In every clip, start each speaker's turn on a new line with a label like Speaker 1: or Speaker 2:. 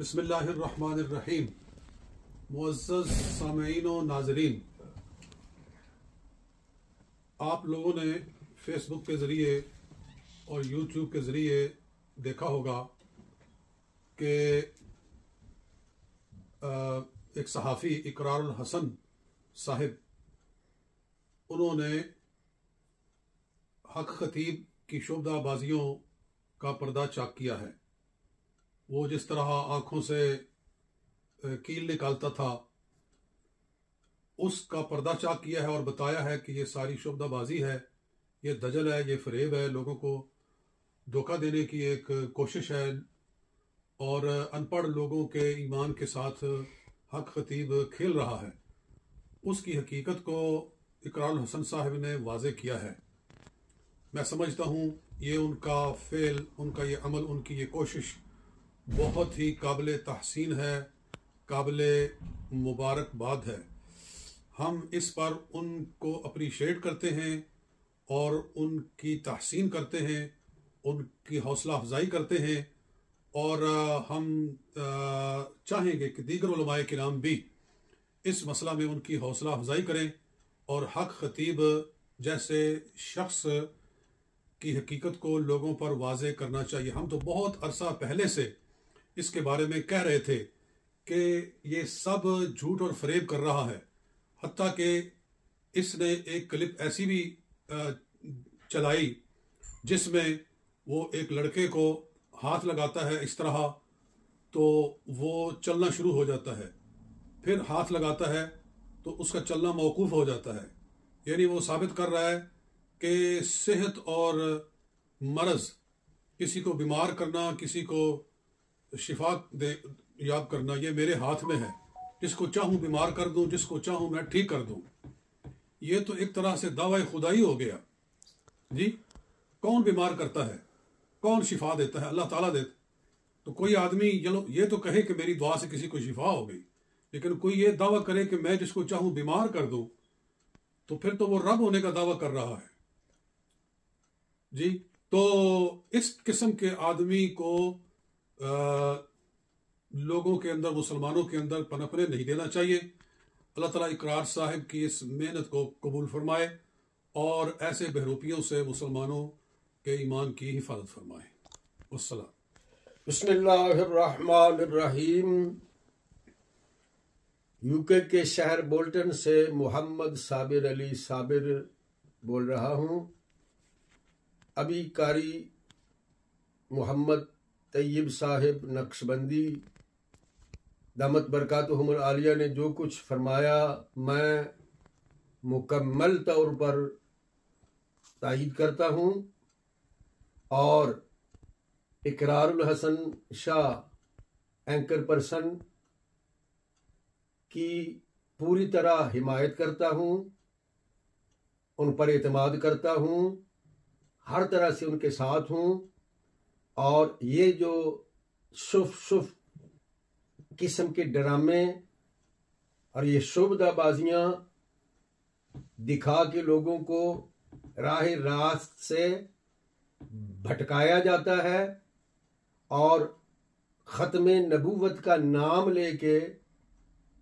Speaker 1: बिस्मिल्लाहिर्रहमानिर्रहीम। मुअज़्ज़ज़ सामीईन व नाज़रीन, आप लोगों ने फेसबुक के ज़रिए और यूट्यूब के ज़रिए देखा होगा कि एक सहाफ़ी इकरारुल हसन साहिब, उन्होंने हक खतीब की शोबदाबाजियों का पर्दा चाक किया है। वो जिस तरह आँखों से कील निकालता था, उसका पर्दा चाक किया है और बताया है कि ये सारी शुबदाबाजी है, ये दजल है, ये फरेब है, लोगों को धोखा देने की एक कोशिश है और अनपढ़ लोगों के ईमान के साथ हक खतीब खेल रहा है। उसकी हकीकत को इकरारुल हसन साहब ने वाज़े किया है। मैं समझता हूँ ये उनका फ़ेल, उनका ये अमल, उनकी ये कोशिश बहुत ही काबिल तहसीन है, काबिल मुबारकबाद है। हम इस पर उनको अप्रीशिएट करते हैं और उनकी तहसीन करते हैं, उनकी हौसला अफजाई करते हैं और हम चाहेंगे कि दीगर उलमाए किराम भी इस मसला में उनकी हौसला अफजाई करें और हक खतीब जैसे शख्स की हकीकत को लोगों पर वाज़े करना चाहिए। हम तो बहुत अरसा पहले से इसके बारे में कह रहे थे कि ये सब झूठ और फरेब कर रहा है। हत्ता कि इसने एक क्लिप ऐसी भी चलाई जिसमें वो एक लड़के को हाथ लगाता है इस तरह, तो वो चलना शुरू हो जाता है, फिर हाथ लगाता है तो उसका चलना मौकूफ़ हो जाता है। यानी वो साबित कर रहा है कि सेहत और मर्ज़, किसी को बीमार करना, किसी को शिफा दे याब करना, ये मेरे हाथ में है। जिसको चाहूँ बीमार कर दूँ, जिसको चाहूँ मैं ठीक कर दूँ। ये तो एक तरह से दावा खुदाई हो गया जी। कौन बीमार करता है, कौन शिफा देता है? अल्लाह ताला देता। तो कोई आदमी चलो ये तो कहे कि मेरी दुआ से किसी को शिफा हो गई, लेकिन कोई ये दावा करे कि मैं जिसको चाहूँ बीमार कर दूँ, तो फिर तो वो रब होने का दावा कर रहा है जी। तो इस किस्म के आदमी को लोगों के अंदर, मुसलमानों के अंदर पनपने नहीं देना चाहिए। अल्लाह ताला इकरार साहिब की इस मेहनत को कबूल फरमाए और ऐसे बहरूपियों से मुसलमानों के ईमान की हिफाजत फरमाए। वस्सलाम।
Speaker 2: बिस्मिल्लाहिर्रहमानिर्रहीम। यूके के शहर बोल्टन से मोहम्मद साबिर अली साबिर बोल रहा हूँ। अभी कारी मोहम्मद तैयब साहिब नक्शबंदी दामत बरकातुहुमुल आलिया ने जो कुछ फरमाया, मैं मुकम्मल तौर पर तायीद करता हूँ और इकरारुल हसन शाह एंकर पर्सन की पूरी तरह हिमायत करता हूँ, उन पर एतमाद करता हूँ, हर तरह से उनके साथ हूँ। और ये जो शुफ किस्म के ड्रामे और ये शुबदाबाजियाँ दिखा के लोगों को राह रास्त से भटकाया जाता है और ख़त्म नबूवत का नाम लेके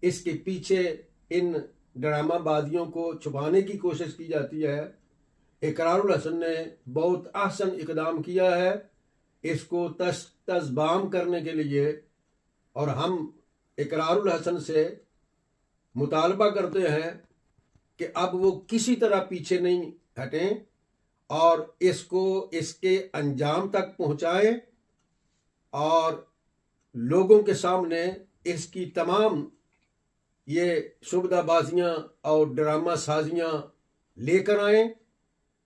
Speaker 2: इसके पीछे इन ड्रामाबाजियों को छुपाने की कोशिश की जाती है। इकरारुल हसन ने बहुत आसान इकदाम किया है इसको तज़बाम करने के लिए, और हम इकरारुल हसन से मुतालबा करते हैं कि अब वो किसी तरह पीछे नहीं हटें और इसको इसके अंजाम तक पहुंचाएं और लोगों के सामने इसकी तमाम ये शुबदाबाजियाँ और ड्रामा साजियाँ लेकर आएं,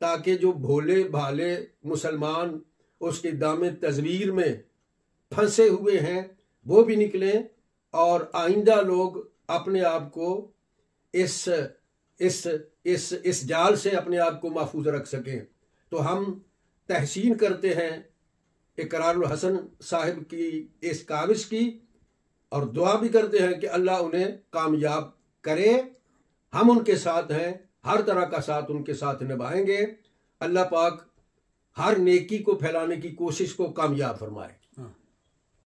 Speaker 2: ताकि जो भोले भाले मुसलमान उसके दामे तज़वीर में फंसे हुए हैं वो भी निकलें और आइंदा लोग अपने आप को इस जाल से अपने आप को महफूज रख सकें। तो हम तहसीन करते हैं इकरारुल हसन साहिब की इस काविश की और दुआ भी करते हैं कि अल्लाह उन्हें कामयाब करे। हम उनके साथ हैं, हर तरह का साथ उनके साथ निभाएंगे। अल्लाह पाक हर नेकी को फैलाने की कोशिश को कामयाब फरमाए।